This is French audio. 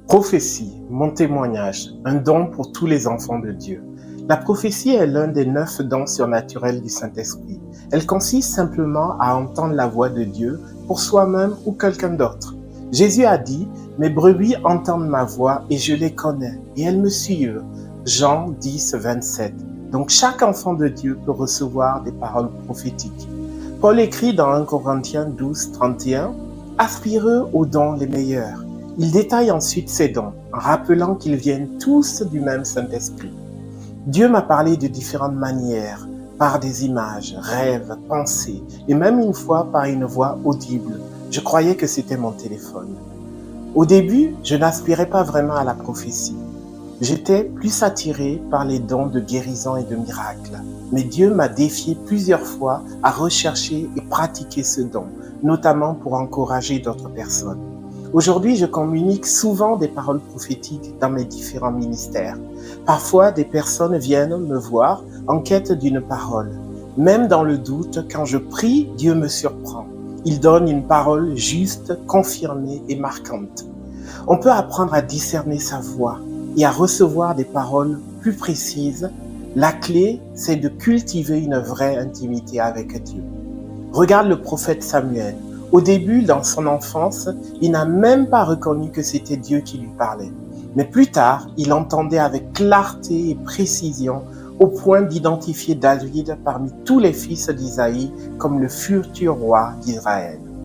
Prophétie, mon témoignage, un don pour tous les enfants de Dieu. La prophétie est l'un des 9 dons surnaturels du Saint-Esprit. Elle consiste simplement à entendre la voix de Dieu pour soi-même ou quelqu'un d'autre. Jésus a dit, « Mes brebis entendent ma voix et je les connais et elles me suivent. » Jean 10, 27. Donc chaque enfant de Dieu peut recevoir des paroles prophétiques. Paul écrit dans 1 Corinthiens 12, 31, « Aspirez aux dons les meilleurs. » Il détaille ensuite ses dons, en rappelant qu'ils viennent tous du même Saint-Esprit. Dieu m'a parlé de différentes manières, par des images, rêves, pensées, et même une fois par une voix audible. Je croyais que c'était mon téléphone. Au début, je n'aspirais pas vraiment à la prophétie. J'étais plus attiré par les dons de guérison et de miracles. Mais Dieu m'a défié plusieurs fois à rechercher et pratiquer ce don, notamment pour encourager d'autres personnes. Aujourd'hui, je communique souvent des paroles prophétiques dans mes différents ministères. Parfois, des personnes viennent me voir en quête d'une parole. Même dans le doute, quand je prie, Dieu me surprend. Il donne une parole juste, confirmée et marquante. On peut apprendre à discerner sa voix et à recevoir des paroles plus précises. La clé, c'est de cultiver une vraie intimité avec Dieu. Regarde le prophète Samuel. Au début, dans son enfance, il n'a même pas reconnu que c'était Dieu qui lui parlait. Mais plus tard, il entendait avec clarté et précision au point d'identifier David parmi tous les fils d'Isaïe comme le futur roi d'Israël.